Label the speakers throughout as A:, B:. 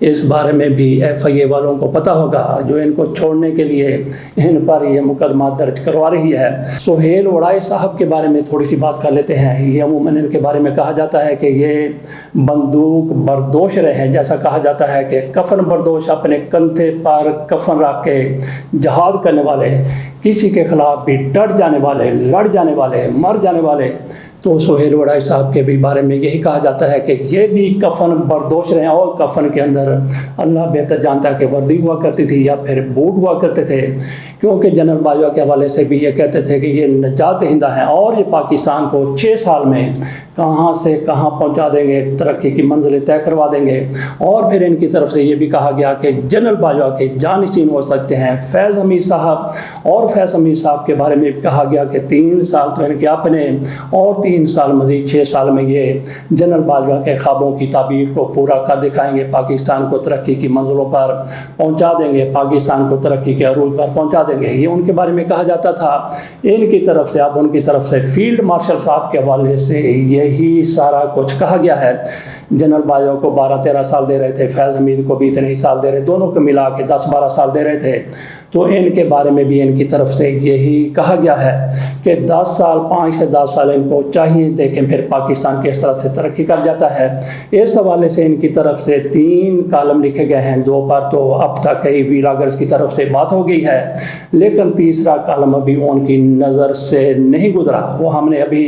A: اس بارے میں بھی FIA والوں کو پتہ ہوگا، جو ان کو چھوڑنے کے لیے ان پر یہ مقدمہ درج کروا رہی ہے۔ سہیل وڑائی صاحب کے بارے میں تھوڑی سی بات کر لیتے ہیں۔ یہ عموماً ان کے بارے میں کہا جاتا ہے کہ یہ بندوق بردوش رہے ہیں، جیسا کہا جاتا ہے کہ کفن بردوش، اپنے کندھے پر کفن رکھ کے جہاد کرنے والے، کسی کے خلاف بھی ڈٹ جانے والے، لڑ جانے والے، مر جانے والے۔ تو سہیل وڑائی صاحب کے بھی بارے میں یہی کہا جاتا ہے کہ یہ بھی کفن بردوش رہے ہیں، اور کفن کے اندر اللہ بہتر جانتا ہے کہ وردی ہوا کرتی تھی یا پھر بوٹ ہوا کرتے تھے، کیونکہ جنرل باجوہ کے حوالے سے بھی یہ کہتے تھے کہ یہ نجات دہندہ ہیں اور یہ پاکستان کو 6 سال میں کہاں سے کہاں پہنچا دیں گے، ترقی کی منزلیں طے کروا دیں گے۔ اور پھر ان کی طرف سے یہ بھی کہا گیا کہ جنرل باجوہ کے جانشین ہو سکتے ہیں فیض حمید صاحب، اور فیض حمید صاحب کے بارے میں کہا گیا کہ 3 سال تو ان کے اپنے، اور 3 سال مزید 6 سال میں یہ جنرل باجوہ کے خوابوں کی تعبیر کو پورا کر دکھائیں گے، پاکستان کو ترقی کی منزلوں پر پہنچا دیں گے، پاکستان کو ترقی کے عروج پر پہنچا دیں گے۔ یہ ان کے بارے میں کہا جاتا تھا۔ ان کی طرف سے، اب ان کی طرف سے فیلڈ مارشل صاحب کے حوالے سے یہی سارا کچھ کہا گیا ہے۔ جنرل باجوہ کو 12-13 سال دے رہے تھے، فیض حمید کو بھی اتنے ہی سال دے رہے، دونوں کو ملا کے 10-12 سال دے رہے تھے۔ تو ان کے بارے میں بھی ان کی طرف سے یہی کہا گیا ہے کہ 10 سال، 5 سے 10 سال ان کو چاہیے، دیکھیں پھر پاکستان کس طرح سے ترقی کر جاتا ہے۔ اس حوالے سے ان کی طرف سے 3 کالم لکھے گئے ہیں، 2 پر تو اب تک کئی ویلاگرز کی طرف سے بات ہو گئی ہے، لیکن تیسرا کالم ابھی ان کی نظر سے نہیں گزرا، وہ ہم نے ابھی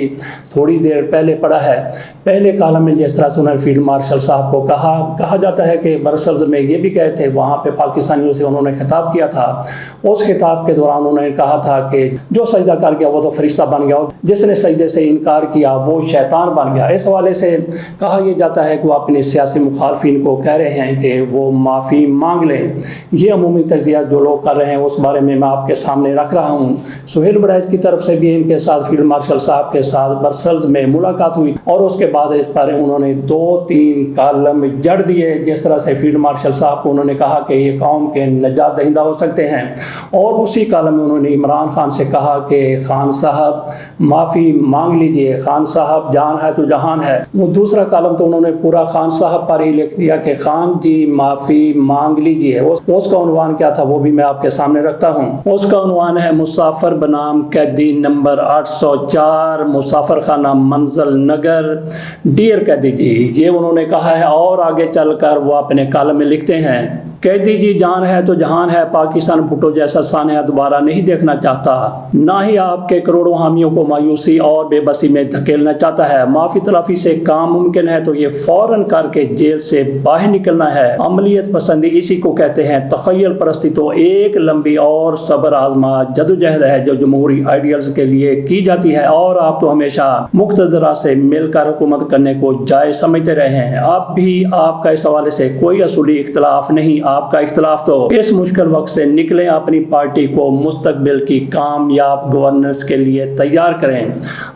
A: تھوڑی دیر پہلے پڑھا ہے۔ پہلے کالم میں جس طرح سے انہوں نے فیلڈ مارشل صاحب کو کہا جاتا ہے کہ برسلز میں یہ بھی گئے تھے، وہاں پہ پاکستانیوں سے انہوں نے خطاب کیا تھا۔ اس خطاب کے دوران انہوں نے کہا تھا کہ جو سجدہ کر گیا وہ تو فرشتہ بن گیا، جس نے سجدے سے انکار کیا وہ شیطان بن گیا۔ اس حوالے سے کہا یہ جاتا ہے کہ وہ اپنے سیاسی مخالفین کو کہہ رہے ہیں کہ وہ معافی مانگ لیں۔ یہ عمومی تجزیہ جو لوگ کر رہے ہیں اس بارے میں میں آپ کے سامنے رکھ رہا ہوں۔ سہیل وڑائی کی طرف سے بھی ان کے ساتھ فیلڈ مارشل صاحب کے ساتھ برسلز میں ملاقات ہوئی، اور اس کے بعد اس پر انہوں نے 2-3 کالم جڑ دیے، جس طرح سے فیلڈ مارشل صاحب کو انہوں نے کہا کہ یہ قوم کے نجات دہندہ ہو سکتے ہیں، اور اسی کالم میں انہوں نے عمران خان سے کہا کہ خان صاحب معافی مانگ لیجئے، خان صاحب جان ہے تو جہان ہے۔ وہ دوسرا کالم تو انہوں نے پورا خان صاحب پر ہی لکھ دیا کہ خان جی معافی مانگ لیجئے۔ اس کا عنوان کیا تھا وہ بھی میں آپ کے سامنے رکھتا ہوں۔ اس کا عنوان ہے مسافر بنام قیدی نمبر 804، مسافر خانہ منزل نگر، ڈیئر قیدی جی۔ یہ انہوں نے کہا ہے، اور آگے چل کر وہ اپنے کالم میں لکھتے ہیں، قیدی جی جان ہے تو جہان ہے، پاکستان بھٹو جیسا سانحہ دوبارہ نہیں دیکھنا چاہتا، نہ ہی آپ کے کروڑوں حامیوں کو مایوسی اور بے بسی میں دھکیلنا چاہتا ہے۔ معافی تلافی سے کام ممکن ہے تو یہ فوراً کر کے جیل سے باہر نکلنا ہے۔ عملیت پسندی اسی کو کہتے ہیں۔ تخیل پرستی تو ایک لمبی اور صبر آزما جدوجہد ہے جو جمہوری آئیڈیلز کے لیے کی جاتی ہے، اور آپ تو ہمیشہ مقتدرہ سے مل کر حکومت کرنے کو جائز سمجھتے رہے ہیں۔ اب بھی آپ کا اس حوالے سے کوئی اصولی اختلاف نہیں، آپ کا اختلاف تو اس مشکل وقت سے نکلیں، اپنی پارٹی کو مستقبل کی کامیاب گورننس کے لیے تیار کریں۔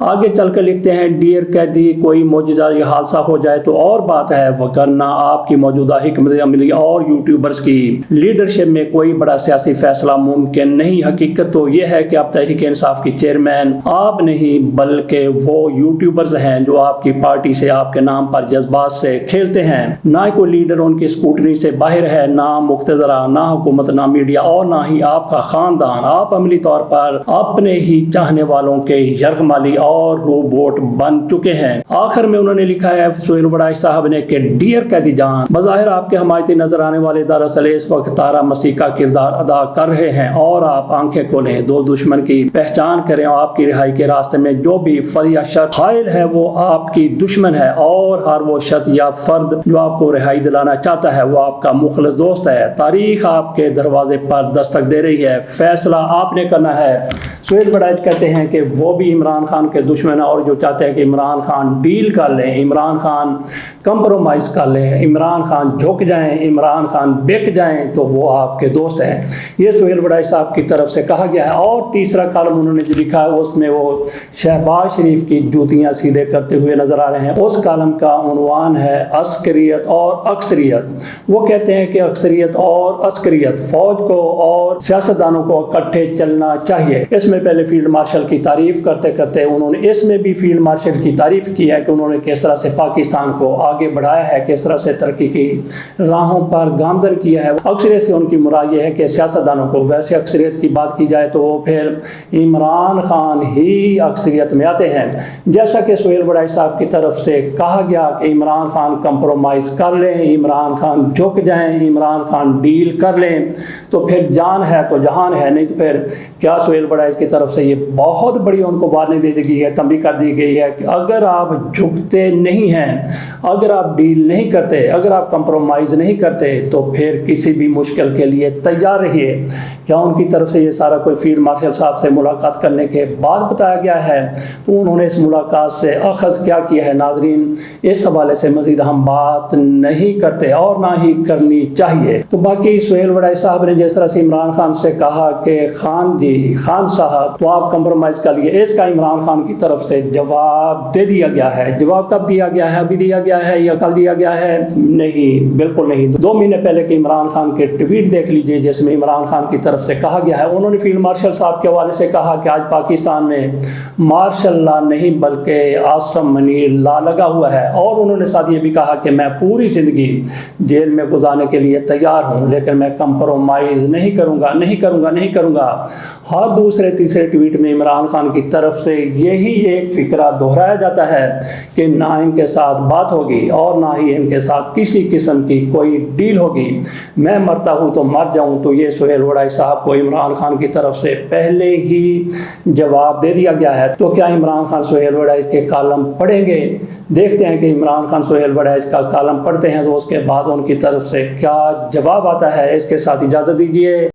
A: آگے چل کر لکھتے ہیں، ڈیئر قیدی، کوئی معجزہ یا حادثہ ہو جائے تو اور بات ہے، وگرنہ آپ کی موجودہ حکمت عملی اور یوٹیوبرز کی لیڈرشپ میں کوئی بڑا سیاسی فیصلہ ممکن نہیں۔ حقیقت تو یہ ہے کہ اب تحریک انصاف کی چیئرمین آپ نہیں بلکہ وہ یوٹیوبرز ہیں جو آپ کی پارٹی سے، آپ کے نام پر جذبات سے کھیلتے ہیں۔ نہ کوئی لیڈر ان کی سکوٹنی سے باہر ہے، نہ مقتدرہ، نہ حکومت، نہ میڈیا، اور نہ ہی آپ کا خاندان۔ آپ عملی طور پر اپنے ہی چاہنے والوں کے یرغمالی اور روبوٹ بن چکے ہیں۔ آخر میں انہوں نے لکھا ہے سہیل وڑائی صاحب نے کہ ڈیئر قیدی جان، بظاہر آپ کے حمایتی نظر آنے والے دراصل اس وقت تارا مسیح کا کردار ادا کر رہے ہیں، اور آپ آنکھیں کھولیں، دو دشمن کی پہچان کریں، اور آپ کی رہائی کے راستے میں جو بھی فر یا شر حائل ہے وہ آپ کی دشمن ہے، اور ہر وہ شخص یا فرد جو آپ کو رہائی دلانا چاہتا ہے وہ آپ کا مخلص دوست ہے۔ تاریخ آپ کے دروازے پر دستک دے رہی ہے، فیصلہ آپ نے کرنا ہے۔ سہیل وڑائی کہتے ہیں کہ وہ بھی عمران خان کے دشمن ہیں، اور جو چاہتے ہیں کہ عمران خان ڈیل کر لیں، عمران خان کمپرومائز کر لیں، عمران خان جھک جائیں، عمران خان بک جائیں، تو وہ آپ کے دوست ہیں۔ یہ سہیل وڑائی صاحب کی طرف سے کہا گیا ہے۔ اور تیسرا کالم انہوں نے جو لکھا ہے اس میں وہ شہباز شریف کی جوتیاں سیدھے کرتے ہوئے نظر آ رہے ہیں، اس کالم کا عنوان ہے عسکریت اور اکثریت۔ وہ کہتے ہیں کہ اکثریت اور عسکریت، فوج کو اور سیاستدانوں کو اکٹھے چلنا چاہیے۔ اس میں پہلے فیلڈ مارشل کی تعریف کرتے کرتے انہوں نے اس میں بھی فیلڈ مارشل کی تعریف کی ہے کہ انہوں نے کس طرح سے پاکستان کو آگے بڑھایا ہے، کس طرح سے ترقی کی راہوں پر گامزن کیا ہے۔ اکثریت سے ان کی مراد یہ ہے کہ سیاستدانوں کو، ویسے اکثریت کی بات کی جائے تو وہ پھر عمران خان ہی اکثریت میں آتے ہیں، جیسا کہ سہیل وڑائی صاحب کی طرف سے کہا گیا کہ عمران خان کمپرومائز کر لیں، عمران خان جھک جائیں، عمران خان ڈیل کر لیں تو پھر جان ہے تو جہان ہے، نہیں تو پھر کیا سہیل وڑائی کی طرف سے یہ بہت بڑی ان کو وارننگ دے دی گئی ہے، تنبیہ کر دی گئی ہے کہ اگر آپ جھکتے نہیں ہیں، اگر آپ ڈیل نہیں کرتے، اگر آپ کمپرومائز نہیں کرتے تو پھر کسی بھی مشکل کے لیے تیار رہیے۔ کیا ان کی طرف سے یہ سارا کوئی فیلڈ مارشل صاحب سے ملاقات کرنے کے بعد بتایا گیا ہے؟ تو انہوں نے اس ملاقات سے اخذ کیا کیا ہے؟ ناظرین، اس حوالے سے مزید ہم بات نہیں کرتے اور نہ ہی کرنی چاہیے۔ تو باقی سہیل وڑائی صاحب نے جس طرح سے عمران خان سے کہا کہ خان جی، خان صاحب تو آپ کمپرومائز کر لیے، اس کا عمران خان کی طرف سے جواب دے دیا گیا ہے۔ جواب کب دیا گیا ہے؟ ابھی دیا گیا ہے یا کل دیا گیا ہے؟ نہیں، بالکل نہیں۔ 2 مہینے پہلے کے عمران خان کے ٹویٹ دیکھ لیجئے جس میں عمران خان کی طرف سے کہا گیا ہے، انہوں نے فیلڈ مارشل صاحب کے حوالے سے کہا کہ آج پاکستان میں مارشل لا نہیں بلکہ عاصم منیر لا لگا ہوا ہے، اور انہوں نے ساتھ یہ بھی کہا کہ میں پوری زندگی جیل میں گزارنے کے لیے تیار ہوں لیکن میں کمپرومائز نہیں کروں گا، نہیں کروں گا، نہیں کروں گا۔ ہر دوسرے تیسرے ٹویٹ میں عمران خان کی طرف سے یہی ایک فکرہ دہرایا جاتا ہے کہ نہ ان کے ساتھ بات ہوگی اور نہ ہی ان کے ساتھ کسی قسم کی کوئی ڈیل ہوگی، میں مرتا ہوں تو مر جاؤں۔ تو یہ سہیل وڑائی صاحب کو عمران خان کی طرف سے پہلے ہی جواب دے دیا گیا ہے۔ تو کیا عمران خان سہیل وڑائی کے کالم پڑھیں گے؟ دیکھتے ہیں کہ عمران خان سہیل وڑائی کا کالم پڑھتے ہیں تو اس کے بعد ان کی طرف سے کیا جواب آتا ہے۔ اس کے ساتھ اجازت دیجیے۔